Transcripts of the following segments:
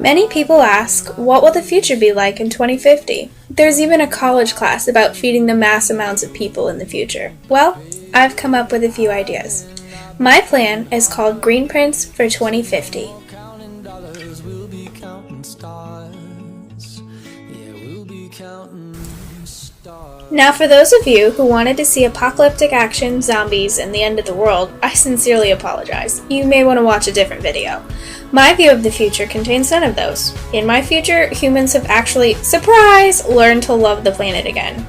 Many people ask, what will the future be like in 2050? There's even a college class about feeding the mass amounts of people in the future. Well, I've come up with a few ideas. My plan is called Greenprints for 2050. Now, for those of you who wanted to see apocalyptic action, zombies, and the end of the world, I sincerely apologize. You may want to watch a different video. My view of the future contains none of those. In my future, humans have actually, surprise, learned to love the planet again.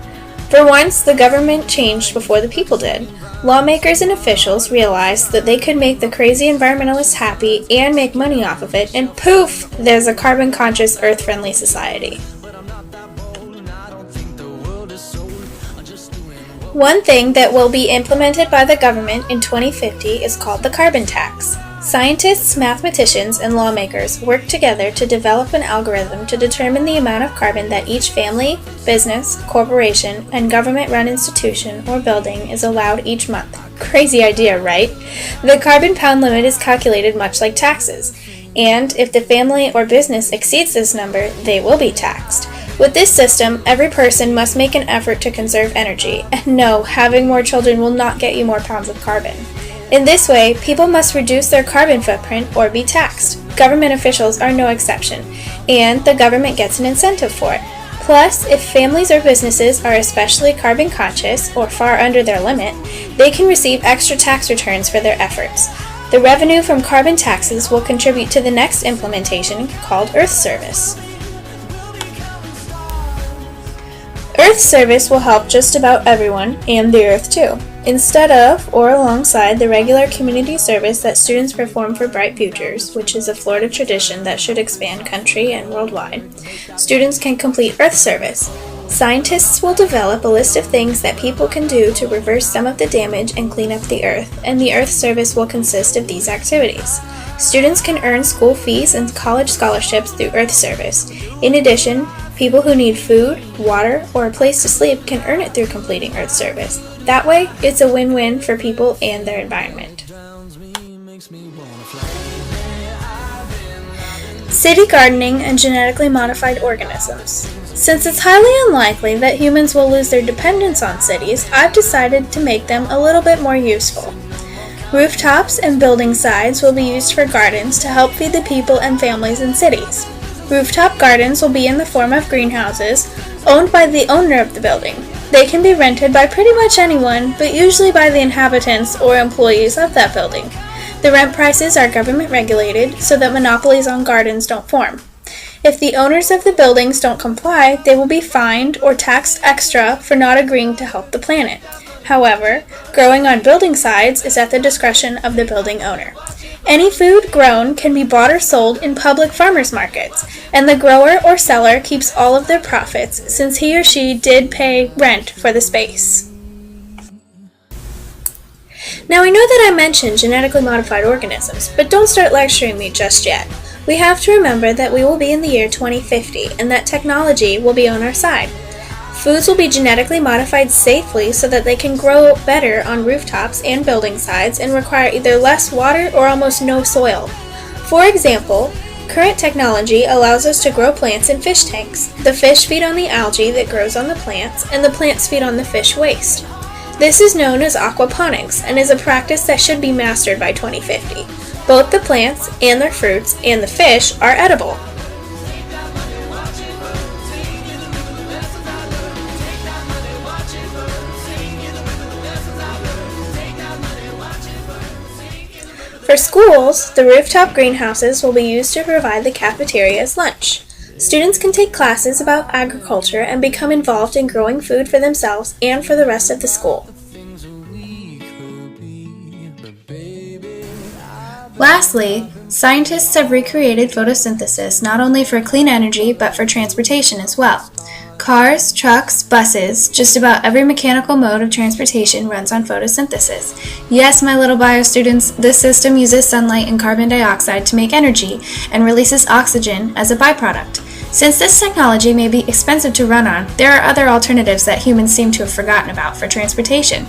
For once, the government changed before the people did. Lawmakers and officials realized that they could make the crazy environmentalists happy and make money off of it, and poof, there's a carbon-conscious, earth-friendly society. One thing that will be implemented by the government in 2050 is called the carbon tax. Scientists, mathematicians, and lawmakers work together to develop an algorithm to determine the amount of carbon that each family, business, corporation, and government-run institution or building is allowed each month. Crazy idea, right? The carbon pound limit is calculated much like taxes, and if the family or business exceeds this number, they will be taxed. With this system, every person must make an effort to conserve energy, and no, having more children will not get you more pounds of carbon. In this way, people must reduce their carbon footprint or be taxed. Government officials are no exception, and the government gets an incentive for it. Plus, if families or businesses are especially carbon conscious or far under their limit, they can receive extra tax returns for their efforts. The revenue from carbon taxes will contribute to the next implementation called Earth Service. Earth Service will help just about everyone, and the Earth too. Instead of, or alongside, the regular community service that students perform for Bright Futures, which is a Florida tradition that should expand country and worldwide, students can complete Earth Service. Scientists will develop a list of things that people can do to reverse some of the damage and clean up the Earth, and the Earth Service will consist of these activities. Students can earn school fees and college scholarships through Earth Service. In addition, people who need food, water, or a place to sleep can earn it through completing Earth Service. That way, it's a win-win for people and their environment. City gardening and genetically modified organisms. Since it's highly unlikely that humans will lose their dependence on cities, I've decided to make them a little bit more useful. Rooftops and building sides will be used for gardens to help feed the people and families in cities. Rooftop gardens will be in the form of greenhouses, owned by the owner of the building. They can be rented by pretty much anyone, but usually by the inhabitants or employees of that building. The rent prices are government regulated so that monopolies on gardens don't form. If the owners of the buildings don't comply, they will be fined or taxed extra for not agreeing to help the planet. However, growing on building sites is at the discretion of the building owner. Any food grown can be bought or sold in public farmers markets, and the grower or seller keeps all of their profits since he or she did pay rent for the space. Now I know that I mentioned genetically modified organisms, but don't start lecturing me just yet. We have to remember that we will be in the year 2050 and that technology will be on our side. Foods will be genetically modified safely so that they can grow better on rooftops and building sides and require either less water or almost no soil. For example, current technology allows us to grow plants in fish tanks. The fish feed on the algae that grows on the plants, and the plants feed on the fish waste. This is known as aquaponics and is a practice that should be mastered by 2050. Both the plants and their fruits and the fish are edible. For schools, the rooftop greenhouses will be used to provide the cafeteria as lunch. Students can take classes about agriculture and become involved in growing food for themselves and for the rest of the school. Lastly, scientists have recreated photosynthesis not only for clean energy but for transportation as well. Cars, trucks, buses, just about every mechanical mode of transportation runs on photosynthesis. Yes, my little bio students, this system uses sunlight and carbon dioxide to make energy and releases oxygen as a byproduct. Since this technology may be expensive to run on, there are other alternatives that humans seem to have forgotten about for transportation.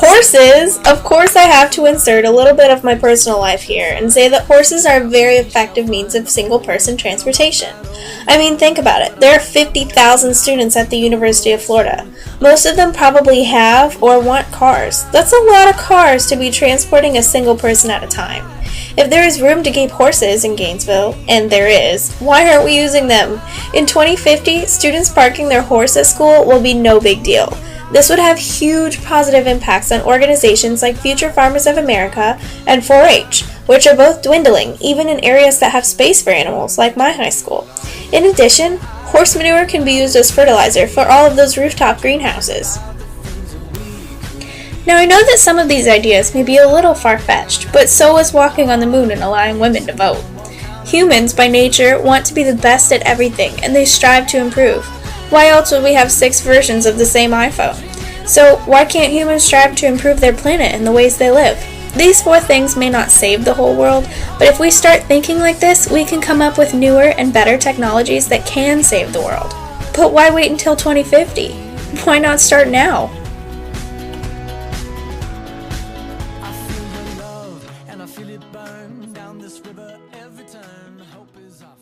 Horses! Of course, I have to insert a little bit of my personal life here and say that horses are a very effective means of single person transportation. I mean, think about it. There are 50,000 students at the University of Florida. Most of them probably have or want cars. That's a lot of cars to be transporting a single person at a time. If there is room to keep horses in Gainesville, and there is, why aren't we using them? In 2050, students parking their horse at school will be no big deal. This would have huge positive impacts on organizations like Future Farmers of America and 4-H, which are both dwindling, even in areas that have space for animals, like my high school. In addition, horse manure can be used as fertilizer for all of those rooftop greenhouses. Now, I know that some of these ideas may be a little far-fetched, but so is walking on the moon and allowing women to vote. Humans, by nature, want to be the best at everything, and they strive to improve. Why else would we have 6 versions of the same iPhone? So, why can't humans strive to improve their planet and the ways they live? These 4 things may not save the whole world, but if we start thinking like this, we can come up with newer and better technologies that can save the world. But why wait until 2050? Why not start now? I feel the love and I feel it burn down this river every turn. Hope is our